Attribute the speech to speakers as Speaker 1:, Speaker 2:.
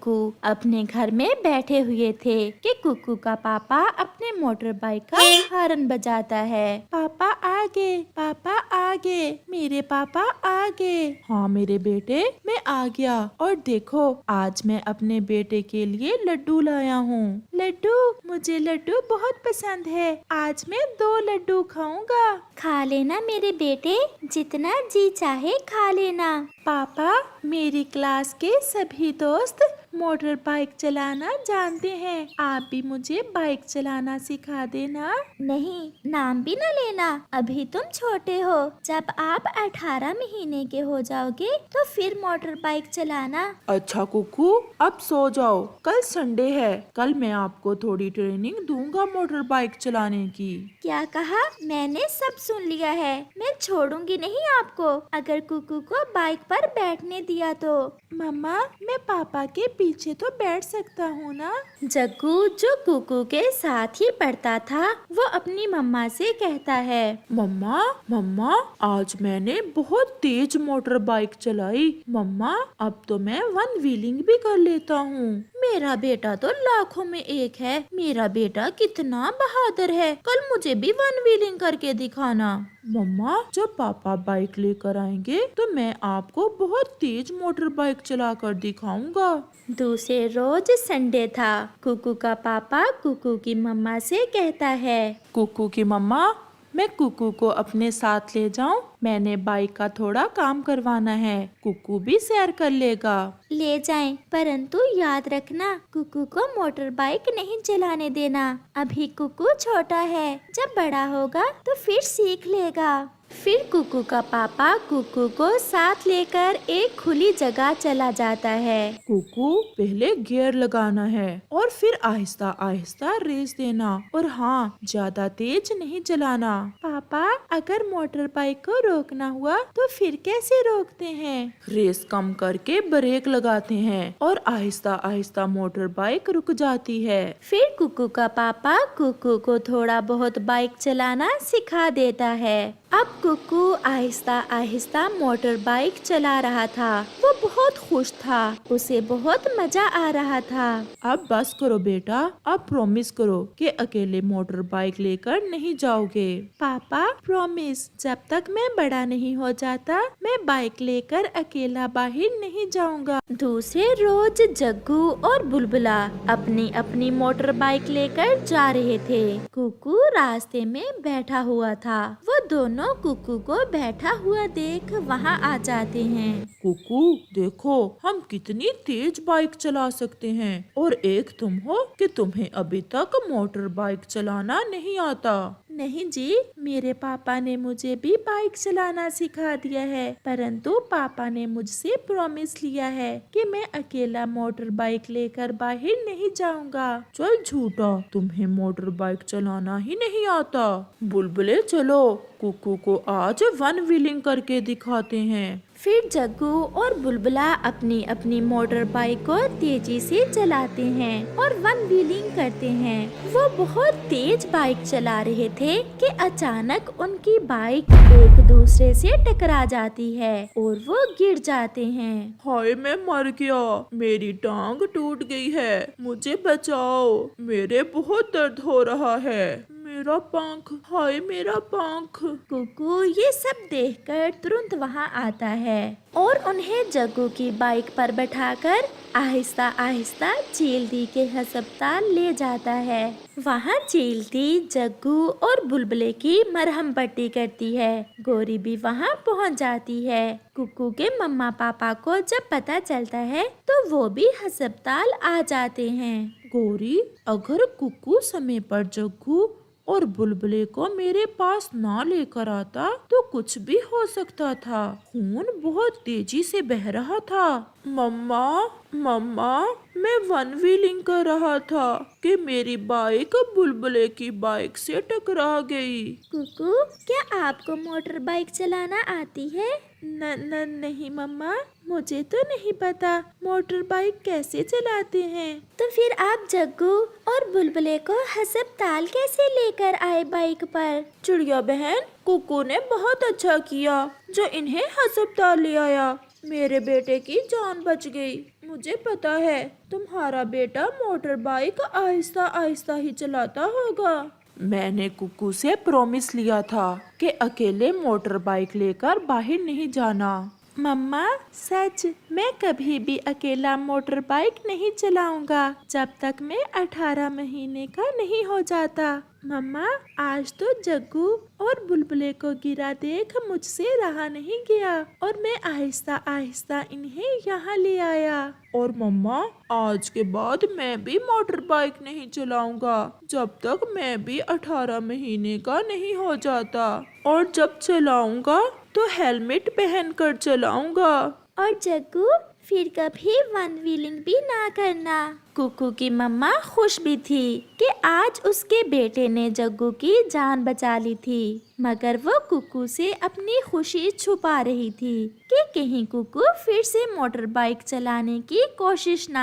Speaker 1: जग्गू अपने घर में बैठे हुए थे कि कुकू का पापा अपने मोटर बाइक का हॉर्न बजाता है। पापा आगे, मेरे पापा आगे। हाँ मेरे बेटे, मैं आ गया। और देखो, आज मैं अपने बेटे के लिए लड्डू लाया हूँ। लड्डू? मुझे लड्डू बहुत पसंद है। आज मैं 2 लड्डू खाऊंगा। खा लेना मेरे बेटे, जितना जी चाहे खा लेना। पापा, मेरी क्लास के सभी दोस्त मोटर बाइक चलाना जानते हैं। आप भी मुझे बाइक चलाना सिखा देना। नहीं, नाम भी न लेना, अभी तुम छोटे हो। जब आप 18 महीने के हो जाओगे तो फिर मोटर बाइक चलाना।
Speaker 2: अच्छा कुकू, अब सो जाओ, कल संडे है। कल मैं आपको थोड़ी ट्रेनिंग दूंगा मोटर बाइक चलाने की।
Speaker 1: क्या कहा? मैंने सब सुन लिया है। मैं छोड़ूंगी नहीं आपको, अगर कुकू को बाइक पर बैठने दिया तो। मम्मा, मैं पापा के पीछे तो बैठ सकता हूँ ना? जग्गू, जो कुकू के साथ ही पढ़ता था, वो अपनी मम्मा से कहता है,
Speaker 2: मम्मा, आज मैंने बहुत तेज मोटर बाइक चलाई। मम्मा, अब तो मैं 1 व्हीलिंग भी कर लेता हूँ।
Speaker 1: मेरा बेटा तो लाखों में एक है। मेरा बेटा कितना बहादुर है। कल मुझे भी 1 व्हीलिंग करके दिखाना।
Speaker 2: मम्मा, जब पापा बाइक लेकर आएंगे तो मैं आपको बहुत तेज मोटर बाइक चलाकर दिखाऊंगा।
Speaker 1: दूसरे रोज संडे था। कुकू का पापा कुकू की मम्मा से कहता है,
Speaker 2: कुकू की मम्मा, मैं कुकू को अपने साथ ले जाऊं? मैंने बाइक का थोड़ा काम करवाना है। कुकू भी सैर कर लेगा।
Speaker 1: ले जाएं, परंतु याद रखना, कुकू को मोटर बाइक नहीं चलाने देना। अभी कुकू छोटा है, जब बड़ा होगा तो फिर सीख लेगा। फिर कुकू का पापा कुकू को साथ लेकर एक खुली जगह चला जाता है।
Speaker 2: कुकू, पहले गियर लगाना है और फिर आहिस्ता आहिस्ता रेस देना, और हाँ, ज्यादा तेज नहीं चलाना।
Speaker 1: पापा, अगर मोटर बाइक को रोकना हुआ तो फिर कैसे रोकते हैं?
Speaker 2: रेस कम करके ब्रेक लगाते हैं और आहिस्ता आहिस्ता मोटर बाइक रुक जाती है।
Speaker 1: फिर कुकू का पापा कुकू को थोड़ा बहुत बाइक चलाना सिखा देता है। अब कुकू आहिस्ता आहिस्ता मोटर बाइक चला रहा था। वो बहुत खुश था, उसे बहुत मजा आ रहा था।
Speaker 2: अब बस करो बेटा, अब प्रॉमिस करो कि अकेले मोटर बाइक लेकर नहीं जाओगे।
Speaker 1: पापा, प्रॉमिस, जब तक मैं बड़ा नहीं हो जाता मैं बाइक लेकर अकेला बाहर नहीं जाऊंगा। दूसरे रोज जग्गू और बुलबुला अपनी अपनी मोटर बाइक लेकर जा रहे थे। कुकू रास्ते में बैठा हुआ था। वो दोनों कुकू को बैठा हुआ देख वहाँ आ जाते हैं।
Speaker 2: कुकू, देखो हम कितनी तेज बाइक चला सकते हैं, और एक तुम हो कि तुम्हें अभी तक मोटर बाइक चलाना नहीं आता।
Speaker 1: नहीं जी, मेरे पापा ने मुझे भी बाइक चलाना सिखा दिया है, परंतु पापा ने मुझसे प्रॉमिस लिया है कि मैं अकेला मोटर बाइक लेकर बाहर नहीं जाऊंगा।
Speaker 2: चल झूठा, तुम्हें मोटर बाइक चलाना ही नहीं आता। बुलबुले चलो, कुकू को आज 1 व्हीलिंग करके दिखाते हैं।
Speaker 1: फिर जग्गू और बुलबुला अपनी अपनी मोटर बाइक को तेजी से चलाते हैं और 1 व्हीलिंग करते हैं। वो बहुत तेज बाइक चला रहे थे कि अचानक उनकी बाइक एक दूसरे से टकरा जाती है और वो गिर जाते हैं।
Speaker 2: हाय, मैं मर गया, मेरी टांग टूट गई है, मुझे बचाओ, मेरे बहुत दर्द हो रहा है, मेरा पंख, हाय मेरा पंख।
Speaker 1: कुकू ये सब देखकर तुरंत वहाँ आता है और उन्हें जग्गू की बाइक पर बैठाकर आहिस्ता आहिस्ता चीलती के अस्पताल ले जाता है। वहाँ चीलती जग्गू और बुलबुले की मरहम पट्टी करती है। गोरी भी वहाँ पहुँच जाती है। कुकू के मम्मा पापा को जब पता चलता है तो वो भी अस्पताल आ जाते हैं।
Speaker 2: गोरी, अगर कुकू समय पर जग्गू और बुलबुले को मेरे पास ना लेकर आता तो कुछ भी हो सकता था। खून बहुत तेजी से बह रहा था। मम्मा, मैं 1 व्हीलिंग कर रहा था कि मेरी बाइक बुलबुले की बाइक से टकरा गई।
Speaker 1: कुकू, क्या आपको मोटर बाइक चलाना आती है? नहीं मम्मा, मुझे तो नहीं पता मोटर बाइक कैसे चलाते हैं। तो फिर आप जग्गू और बुलबुले को अस्पताल कैसे लेकर आए बाइक पर?
Speaker 2: चिड़िया बहन, कुकू ने बहुत अच्छा किया जो इन्हें अस्पताल ले आया। मेरे बेटे की जान बच गई। मुझे पता है तुम्हारा बेटा मोटर बाइक आहिस्ता आहिस्ता ही चलाता होगा। मैंने कुक्कू से प्रॉमिस लिया था कि अकेले मोटर बाइक लेकर बाहर नहीं जाना।
Speaker 1: मम्मा सच, मैं कभी भी अकेला मोटर बाइक नहीं चलाऊंगा जब तक मैं 18 महीने का नहीं हो जाता। मम्मा आज तो जग्गू और बुलबुले को गिरा देख मुझसे रहा नहीं गया और मैं आहिस्ता आहिस्ता इन्हें यहाँ ले आया।
Speaker 2: और मम्मा आज के बाद मैं भी मोटर बाइक नहीं चलाऊंगा जब तक मैं भी 18 महीने का नहीं हो जाता, और जब चलाऊंगा तो हेलमेट पहन कर चलाऊंगा।
Speaker 1: और जग्गू फिर कभी वन व्हीलिंग भी ना करना। कुकू की मम्मा खुश भी थी कि आज उसके बेटे ने जग्गू की जान बचा ली थी, मगर वो कुकू से अपनी खुशी छुपा रही थी कि कहीं कुकू फिर से मोटर बाइक चलाने की कोशिश ना